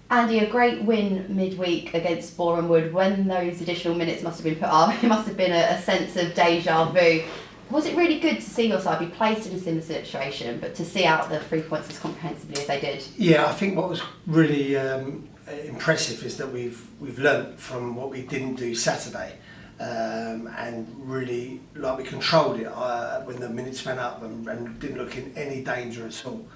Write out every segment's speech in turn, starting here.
Andy, a great win midweek against Boreham Wood. When those additional minutes must have been put up, it must have been a sense of deja vu. Was it really good to see your side be placed in a similar situation, but to see out the 3 points as comprehensively as they did? Yeah, I think what was really impressive is that we've learnt from what we didn't do Saturday, and really we controlled it when the minutes went up and didn't look in any danger at all.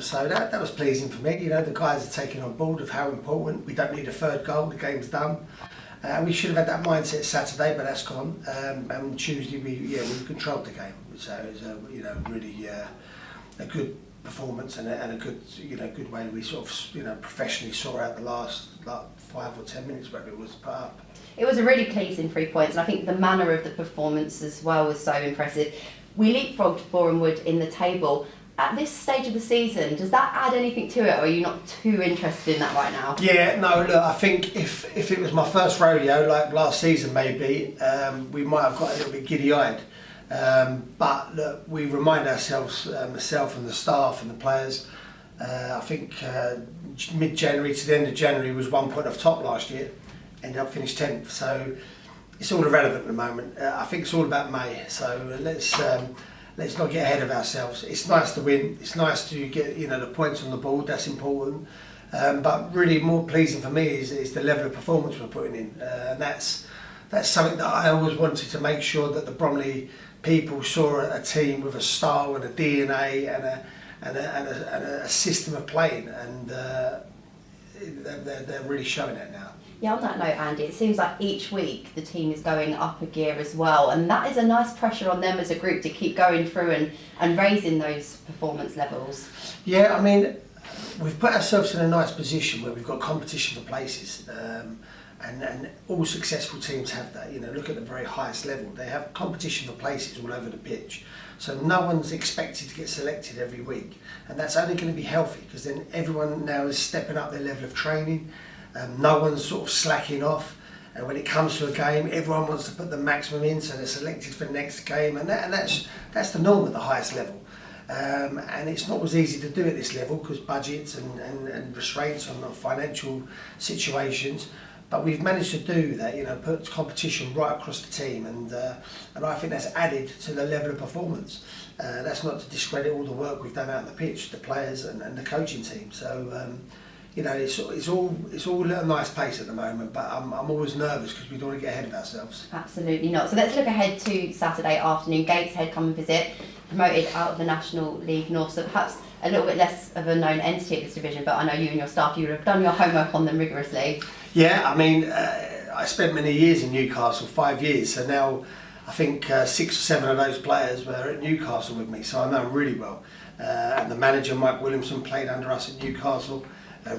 So that was pleasing for me. The guys are taking on board of how important. We don't need a third goal. The game's done. We should have had that mindset Saturday, but that's gone. And Tuesday we controlled the game. So it was really a good performance and a good way we sort of professionally saw out the last 5 or 10 minutes where it was put up. It was a really pleasing 3 points, and I think the manner of the performance as well was so impressive. We leapfrogged Boreham Wood in the table. At this stage of the season, does that add anything to it, or are you not too interested in that right now? Yeah, no, look, I think if it was my first rodeo, like last season maybe, we might have got a little bit giddy-eyed. But look, we remind ourselves, myself and the staff and the players, I think mid-January to the end of January was 1 point off top last year, ended up finished 10th, so it's all irrelevant at the moment. I think it's all about May, so let's not get ahead of ourselves. It's nice to win. It's nice to get the points on the board. That's important. But really, more pleasing for me is the level of performance we're putting in. And that's something that I always wanted to make sure that the Bromley people saw a team with a style and a DNA and a system of playing, and they're really showing it now. Yeah, on that note, Andy, it seems like each week the team is going up a gear as well, and that is a nice pressure on them as a group to keep going through and raising those performance levels. Yeah, I mean, we've put ourselves in a nice position where we've got competition for places, and all successful teams have that. Look at the very highest level. They have competition for places all over the pitch. So no one's expected to get selected every week, and that's only going to be healthy because then everyone now is stepping up their level of training. No one's sort of slacking off, and when it comes to a game, everyone wants to put the maximum in, so they're selected for the next game, and that's the norm at the highest level. And it's not as easy to do at this level because budgets and restraints on financial situations. But we've managed to do that, put competition right across the team, and I think that's added to the level of performance. That's not to discredit all the work we've done out on the pitch, the players and the coaching team. So. It's all at a nice pace at the moment, but I'm always nervous because we don't want to get ahead of ourselves. Absolutely not. So let's look ahead to Saturday afternoon. Gateshead come and visit, promoted out of the National League North, so perhaps a little bit less of a known entity at this division, but I know you and your staff, you would have done your homework on them rigorously. Yeah, I mean, I spent many years in Newcastle, 5 years, so now I think 6 or 7 of those players were at Newcastle with me, so I know them really well. And the manager, Mike Williamson, played under us at Newcastle.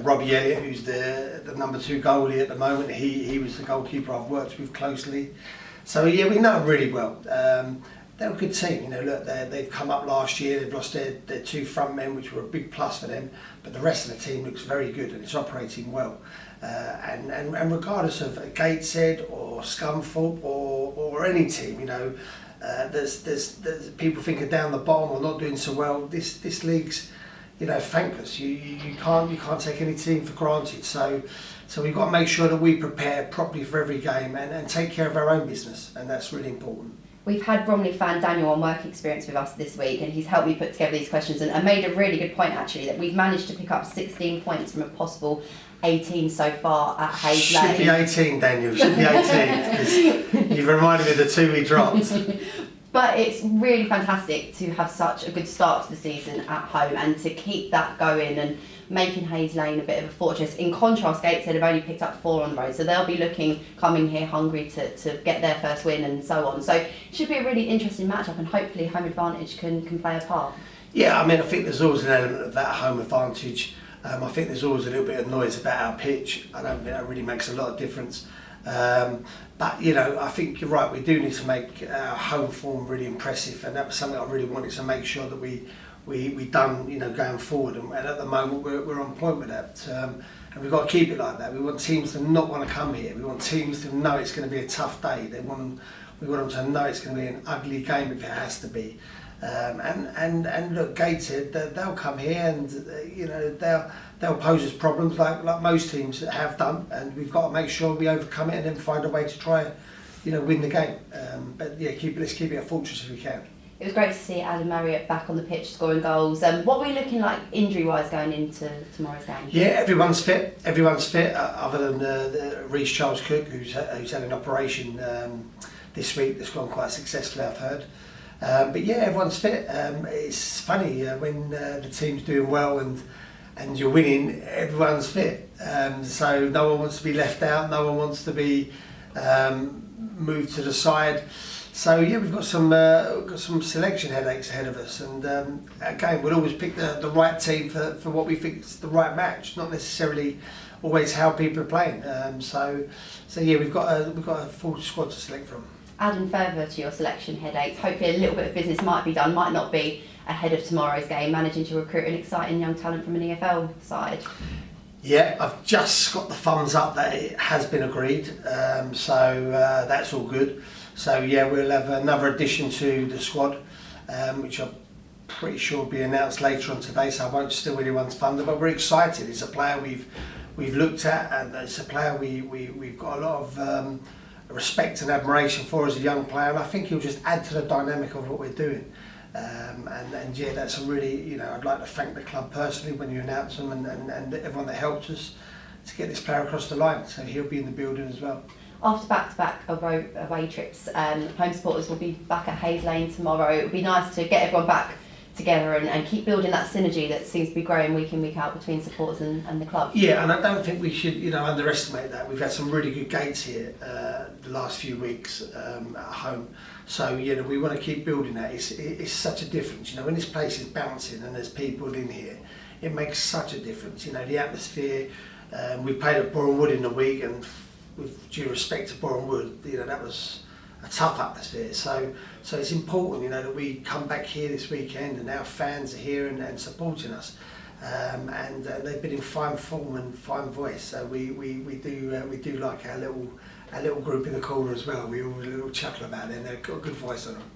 Robbie Elliott, who's the number 2 goalie at the moment, he was the goalkeeper I've worked with closely. So yeah, we know them really well. They're a good team. Look, they've come up last year. They've lost their 2 front men, which were a big plus for them. But the rest of the team looks very good and it's operating well. And regardless of Gateshead or Scunthorpe or any team, there's people think are down the bottom or not doing so well. This league's thankless. You can't take any team for granted. So we've got to make sure that we prepare properly for every game and take care of our own business, and that's really important. We've had Bromley fan Daniel on work experience with us this week, and he's helped me put together these questions and made a really good point actually, that we've managed to pick up 16 points from a possible 18 so far at Hayes Lane. Should be 18, Daniel, should be 18, because you've reminded me of the 2 we dropped. But it's really fantastic to have such a good start to the season at home and to keep that going and making Hayes Lane a bit of a fortress. In contrast, Gateshead have only picked up 4 on the road, so they'll be coming here hungry to get their first win and so on. So it should be a really interesting matchup, and hopefully home advantage can play a part. Yeah, I mean, I think there's always an element of that home advantage. I think there's always a little bit of noise about our pitch. I don't think that really makes a lot of difference. But I think you're right, we do need to make our home form really impressive, and that was something I really wanted to make sure that we done going forward, and at the moment we're on point with that, and we've got to keep it like that. We want teams to not want to come here. We want teams to know it's going to be a tough day. We want them to know it's going to be an ugly game if it has to be. And look, Gateshead, they'll come here and they'll pose us problems like most teams have done, and we've got to make sure we overcome it and then find a way to try, win the game. But yeah, let's keep it a fortress if we can. It was great to see Adam Marriott back on the pitch scoring goals. What were we looking like injury-wise going into tomorrow's game? Yeah, everyone's fit. Everyone's fit, other than Reece Charles Cook, who's had an operation this week that's gone quite successfully, I've heard. But yeah, everyone's fit. It's funny when the team's doing well and you're winning, everyone's fit. So no one wants to be left out. No one wants to be moved to the side. So yeah, we've got some selection headaches ahead of us, and again, we'll always pick the right team for what we think is the right match, not necessarily always how people are playing. So yeah, we've got a full squad to select from. Adding further to your selection headaches, hopefully a little bit of business might be done, might not be ahead of tomorrow's game, managing to recruit an exciting young talent from an EFL side. Yeah, I've just got the thumbs up that it has been agreed, so that's all good. So yeah, we'll have another addition to the squad, which I'm pretty sure will be announced later on today, so I won't steal anyone's thunder, but we're excited. It's a player we've looked at, and it's a player we've got a lot of respect and admiration for as a young player, and I think he'll just add to the dynamic of what we're doing. And yeah, that's a really, I'd like to thank the club personally when you announce them, and everyone that helped us to get this player across the line, so he'll be in the building as well. After back-to-back away trips, home supporters will be back at Hayes Lane tomorrow. It would be nice to get everyone back together and keep building that synergy that seems to be growing week in, week out between supporters and the club. Yeah, and I don't think we should, underestimate that. We've had some really good gates here the last few weeks at home. So, we want to keep building that. It's such a difference. When this place is bouncing and there's people in here, it makes such a difference. The atmosphere. We played at Boreham Wood in the week, and with due respect to Boreham Wood, that was a tough atmosphere. So it's important, that we come back here this weekend and our fans are here and supporting us. And they've been in fine form and fine voice. So we do like our little group in the corner as well. We all a little chuckle about it, and they've got a good voice on them.